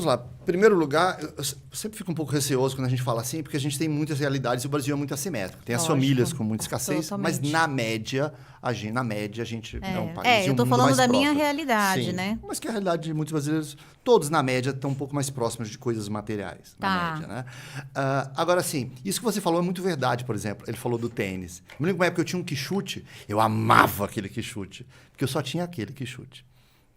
lá. Em primeiro lugar, eu sempre fico um pouco receoso quando a gente fala assim, porque a gente tem muitas realidades e o Brasil é muito assimétrico. Tem as famílias com muita escassez, Totalmente. mas na média, a gente é um país eu tô mundo falando mais da minha próspero. realidade, Sim, né? mas que a realidade de muitos brasileiros, todos na média, estão um pouco mais próximos de coisas materiais, na média, né? Agora, sim, isso que você falou é muito verdade, por exemplo. Ele falou do tênis. Eu me lembro que uma época eu tinha um quichute, eu amava aquele quichute, porque eu só tinha aquele quichute.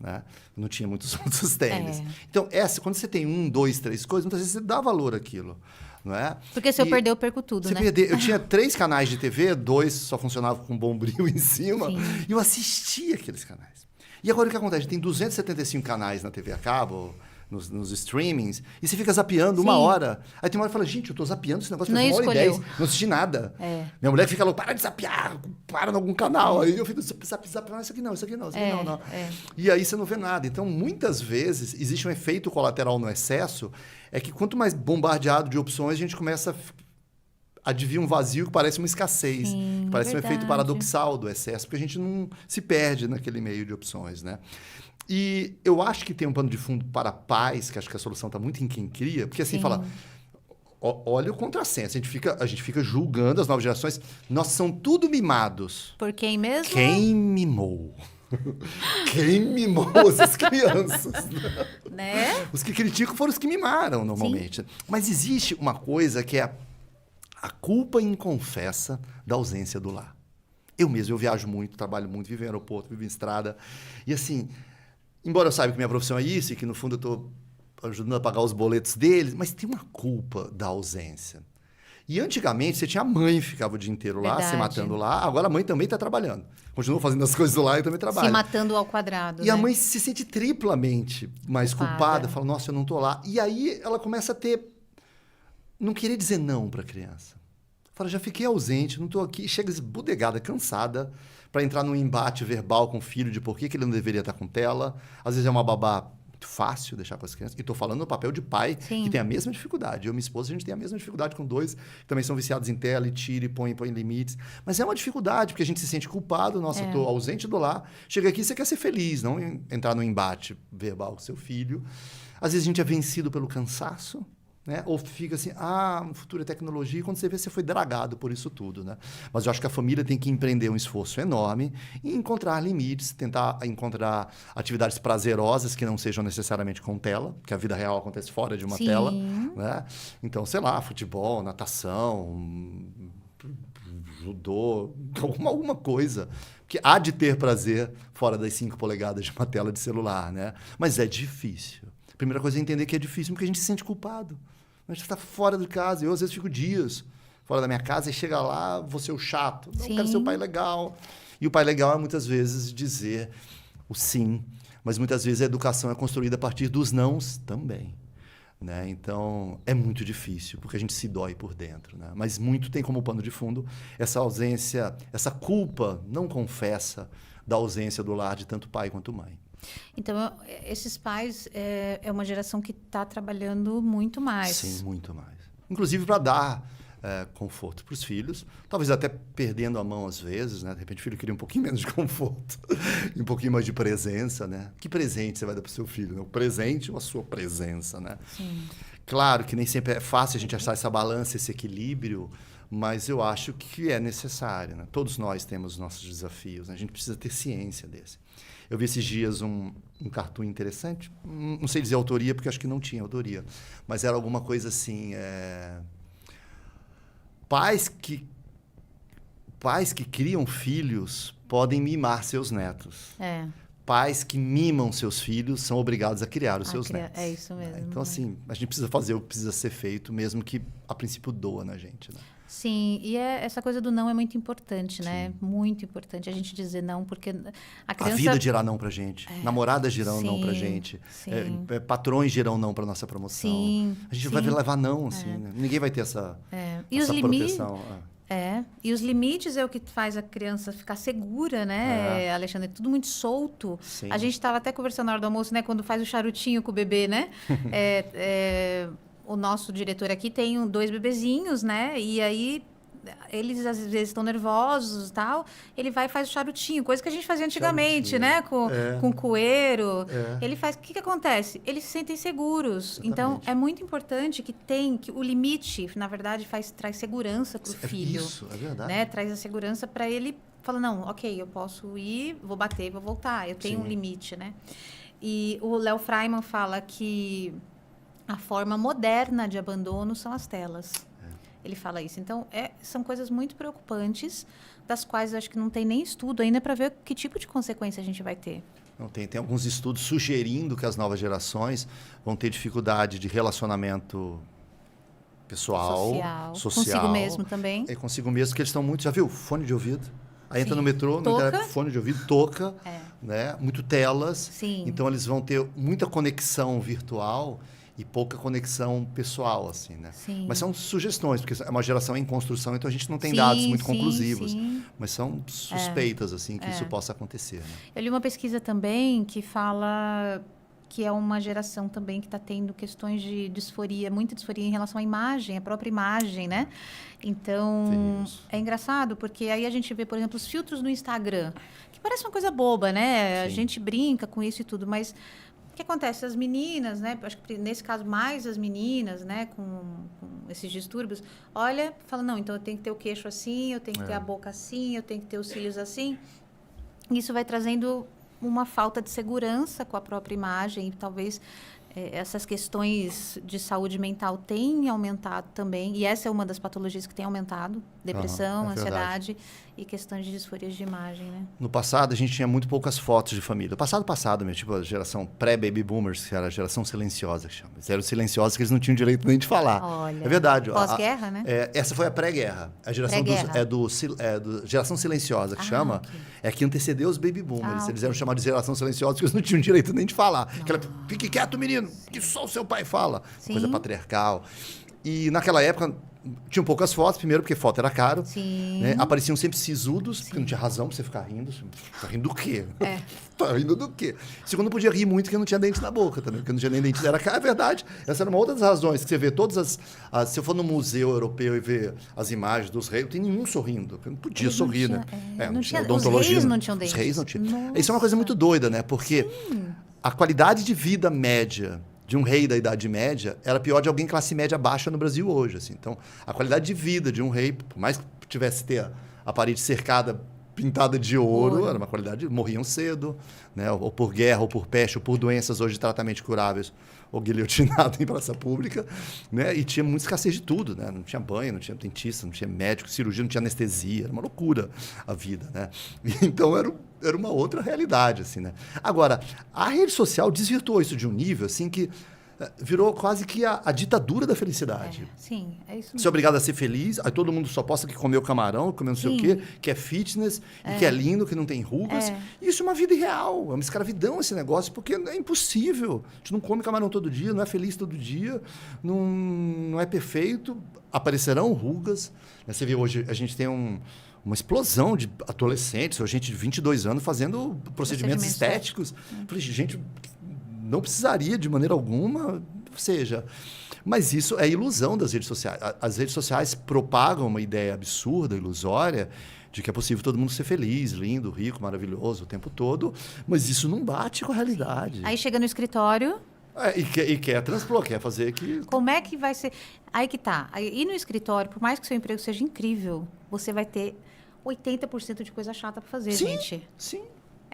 Né? Não tinha muitos outros tênis. Então, quando você tem 1, 2, 3 coisas, muitas vezes você dá valor àquilo. Não é? Porque se eu perder, eu perco tudo, né? Eu tinha 3 canais de TV, 2 só funcionavam com bombril em cima, e eu assistia aqueles canais. E agora o que acontece? Tem 275 canais na TV a cabo, nos streamings, e você fica zapeando uma hora. Aí tem uma hora que fala, gente, eu tô zapeando esse negócio faz 1h10, não assisti nada. Minha mulher fica louca, para de zapear, para em algum canal. Aí eu fico zap, não, isso aqui não, isso aqui não, isso aqui não. E aí você não vê nada. Então, muitas vezes, existe um efeito colateral no excesso, é que quanto mais bombardeado de opções, a gente começa a vir um vazio que parece uma escassez, que parece um efeito paradoxal do excesso, porque a gente não se perde naquele meio de opções, né? E eu acho que tem um pano de fundo para pais, que acho que a solução está muito em quem cria, porque assim, fala, olha o contrassenso, a gente fica julgando as novas gerações, nós são tudo mimados. Por quem mesmo? Quem mimou? Quem mimou essas crianças? Né? Os que criticam foram os que mimaram, normalmente. Sim. Mas existe uma coisa que é a culpa inconfessa da ausência do lar. Eu viajo muito, trabalho muito, vivo em aeroporto, vivo em estrada. E assim, embora eu saiba que minha profissão é isso e que, no fundo, eu estou ajudando a pagar os boletos deles, mas tem uma culpa da ausência. E antigamente, você tinha a mãe que ficava o dia inteiro lá, se matando lá. Agora a mãe também está trabalhando. Continua fazendo as coisas lá e também trabalha. Se matando ao quadrado, E a mãe se sente triplamente mais culpada. Fala, nossa, eu não estou lá. E aí ela começa a não querer dizer não para a criança. Fala, já fiquei ausente, não estou aqui. Chega esbudegada, cansada, para entrar num embate verbal com o filho de por que ele não deveria estar com tela. Às vezes é uma babá muito fácil deixar com as crianças. E estou falando no papel de pai, que tem a mesma dificuldade. Eu e minha esposa, a gente tem a mesma dificuldade com 2, que também são viciados em tela, e tira, e põe limites. Mas é uma dificuldade, porque a gente se sente culpado. Nossa, estou ausente do lar. Chega aqui, você quer ser feliz, não entrar num embate verbal com seu filho. Às vezes a gente é vencido pelo cansaço. Né? Ou fica assim, no futuro é tecnologia, e quando você vê, você foi dragado por isso tudo. Né? Mas eu acho que a família tem que empreender um esforço enorme e encontrar limites, tentar encontrar atividades prazerosas que não sejam necessariamente com tela, porque a vida real acontece fora de uma tela. Né? Então, sei lá, futebol, natação, judô, alguma coisa. Que há de ter prazer fora das 5 polegadas de uma tela de celular. Né? Mas é difícil. A primeira coisa é entender que é difícil, porque a gente se sente culpado. A gente está fora de casa. Eu, às vezes, fico dias fora da minha casa e chega lá, vou ser o chato. Não, quero ser o pai legal. E o pai legal é, muitas vezes, dizer o sim. Mas, muitas vezes, a educação é construída a partir dos nãos também. Né? Então, é muito difícil, porque a gente se dói por dentro. Né? Mas muito tem como pano de fundo essa ausência, essa culpa não confessa da ausência do lar de tanto pai quanto mãe. Então, esses pais é uma geração que está trabalhando muito mais. Sim, muito mais. Inclusive para dar conforto para os filhos, talvez até perdendo a mão às vezes, né? De repente o filho queria um pouquinho menos de conforto, um pouquinho mais de presença, né? Que presente você vai dar para o seu filho? Né? O presente ou a sua presença, né? Sim. Claro que nem sempre é fácil a gente achar essa balança, esse equilíbrio, mas eu acho que é necessário. Né? Todos nós temos nossos desafios, né? A gente precisa ter ciência desse. Eu vi esses dias um cartoon interessante, não sei dizer autoria, porque acho que não tinha autoria, mas era alguma coisa assim, pais que criam filhos podem mimar seus netos. Pais que mimam seus filhos são obrigados a criar os seus netos. É isso mesmo. Então, assim, a gente precisa fazer o que precisa ser feito, mesmo que a princípio doa na gente, né? Sim, e essa coisa do não é muito importante, né? Muito importante a gente dizer não, porque a criança... A vida dirá não pra gente, namoradas dirão não pra gente, patrões dirão não pra nossa promoção. A gente vai levar não, assim, né? Ninguém vai ter essa proteção. E os limites é o que faz a criança ficar segura, né, Alexandre? É tudo muito solto. Sim. A gente estava até conversando na hora do almoço, né? Quando faz o charutinho com o bebê, né? O nosso diretor aqui tem 2 bebezinhos, né? E aí eles às vezes estão nervosos e tal, ele vai e faz o charutinho, coisa que a gente fazia antigamente, né? Com coeiro. Ele faz... O que acontece? Eles se sentem seguros. Exatamente. Então, é muito importante que o limite, na verdade, traz segurança para o filho. Isso, é verdade. Né? Traz a segurança para ele falar, não, ok, eu posso ir, vou bater, vou voltar. Eu tenho um limite, né? E o Léo Freiman fala que a forma moderna de abandono são as telas. Ele fala isso. Então, são coisas muito preocupantes, das quais eu acho que não tem nem estudo ainda para ver que tipo de consequência a gente vai ter. Não, tem alguns estudos sugerindo que as novas gerações vão ter dificuldade de relacionamento social. Consigo mesmo também. É consigo mesmo, porque eles estão muito... Já viu? Fone de ouvido. Aí entra no metrô, no fone de ouvido, toca, né? Muito telas. Sim. Então, eles vão ter muita conexão virtual e pouca conexão pessoal, assim, né? Sim. Mas são sugestões, porque é uma geração em construção, então a gente não tem dados muito conclusivos. Sim. Mas são suspeitas, assim, que isso possa acontecer, né? Eu li uma pesquisa também que fala que é uma geração também que está tendo questões de disforia, muita disforia em relação à imagem, a própria imagem, né? Então, é engraçado, porque aí a gente vê, por exemplo, os filtros no Instagram, que parece uma coisa boba, né? A gente brinca com isso e tudo, mas... O que acontece? As meninas, né? Acho que nesse caso mais as meninas, né? Com esses distúrbios, olha, fala, não, então eu tenho que ter o queixo assim, eu tenho que ter a boca assim, eu tenho que ter os cílios assim. Isso vai trazendo uma falta de segurança com a própria imagem e talvez essas questões de saúde mental têm aumentado também, e essa é uma das patologias que tem aumentado, depressão, ansiedade e questões de disforias de imagem, né? No passado, a gente tinha muito poucas fotos de família. Passado mesmo, tipo a geração pré-baby boomers, que era a geração silenciosa, que chama. Eles eram silenciosos que eles não tinham direito nem de falar. Olha, é verdade. Pós-guerra, né? Essa foi a pré-guerra. A geração do geração silenciosa, que chama, é que antecedeu os baby boomers. Eles eram chamados de geração silenciosa porque eles não tinham direito nem de falar. Aquela, fique quieto, menino, que só o seu pai fala. Sim. Coisa patriarcal. E naquela época... Tinham poucas fotos, primeiro porque foto era caro. Né? Apareciam sempre sisudos, porque não tinha razão pra você ficar rindo. Tá rindo do quê? Tá rindo do quê? Segundo, não podia rir muito porque não tinha dente na boca também, porque não tinha nem dente. É verdade. Essa era uma outra das razões, que você vê todas se eu for no museu europeu e ver as imagens dos reis, não tem nenhum sorrindo. Porque não podia sorrir, né? Não tinha odontologia. Os reis não tinham dentes. Os reis não tinham. Isso é uma coisa muito doida, né? Porque a qualidade de vida média de um rei da Idade Média era pior de alguém classe média baixa no Brasil hoje. Assim. Então, a qualidade de vida de um rei, por mais que tivesse ter a parede cercada, pintada de ouro, era uma qualidade... Morriam cedo, né? Ou por guerra, ou por peste, ou por doenças hoje tratamente curáveis, ou guilhotinado em praça pública. Né? E tinha muita escassez de tudo. Né? Não tinha banho, não tinha dentista, não tinha médico, cirurgia, não tinha anestesia. Era uma loucura a vida. Né? Então, era uma outra realidade, assim, né? Agora, a rede social desvirtuou isso de um nível, assim, que virou quase que a ditadura da felicidade. Sim, é isso mesmo. Você é obrigado a ser feliz, aí todo mundo só posta que comeu camarão, comeu não sei o quê, que é fitness, e que é lindo, que não tem rugas. Isso é uma vida irreal, é uma escravidão esse negócio, porque é impossível. A gente não come camarão todo dia, não é feliz todo dia, não é perfeito, aparecerão rugas. Você vê hoje, a gente tem uma explosão de adolescentes, ou gente de 22 anos fazendo procedimentos estéticos. Falei, gente, não precisaria de maneira alguma, ou seja... Mas isso é ilusão das redes sociais. As redes sociais propagam uma ideia absurda, ilusória, de que é possível todo mundo ser feliz, lindo, rico, maravilhoso o tempo todo, mas isso não bate com a realidade. Aí chega no escritório... E quer transpor, quer fazer que... Como é que vai ser... Aí que tá. Aí no escritório, por mais que seu emprego seja incrível, você vai ter 80% de coisa chata para fazer, gente. Sim.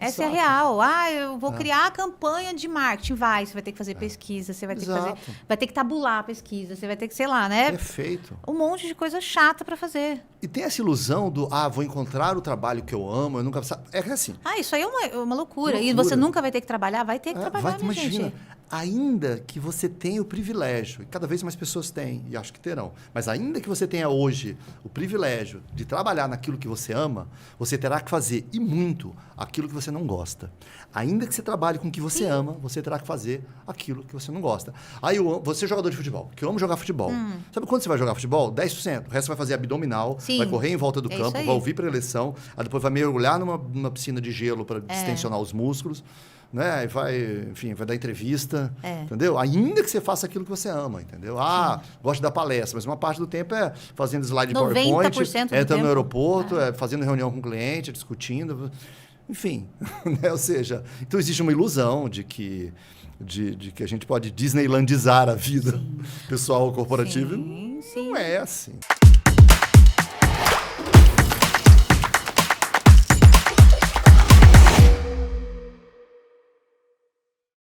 Essa é a real. Eu vou criar a campanha de marketing. Você vai ter que fazer pesquisa, você vai ter que fazer... Vai ter que tabular a pesquisa, você vai ter que, sei lá, né? Perfeito. Um monte de coisa chata para fazer. E tem essa ilusão do, vou encontrar o trabalho que eu amo, eu nunca... É assim. Isso aí é uma loucura. E você nunca vai ter que trabalhar? Vai ter que trabalhar, minha gente. Ainda que você tenha o privilégio, e cada vez mais pessoas têm, e acho que terão, mas ainda que você tenha hoje o privilégio de trabalhar naquilo que você ama, você terá que fazer, e muito, aquilo que você não gosta. Ainda que você trabalhe com o que você ama, você terá que fazer aquilo que você não gosta. Você é jogador de futebol, que eu amo jogar futebol. Sabe quando você vai jogar futebol? 10%. O resto você vai fazer abdominal, vai correr em volta do campo, vai ouvir preleção, aí depois vai mergulhar numa piscina de gelo para distensionar os músculos. né? Enfim, vai dar entrevista, entendeu? Ainda que você faça aquilo que você ama, entendeu? Gosto de dar palestra, mas uma parte do tempo é fazendo slide de PowerPoint, entrando no aeroporto, fazendo reunião com o cliente, discutindo, enfim, né? Ou seja, então existe uma ilusão de que a gente pode disneylandizar a vida pessoal ou corporativa. Sim. Não é assim.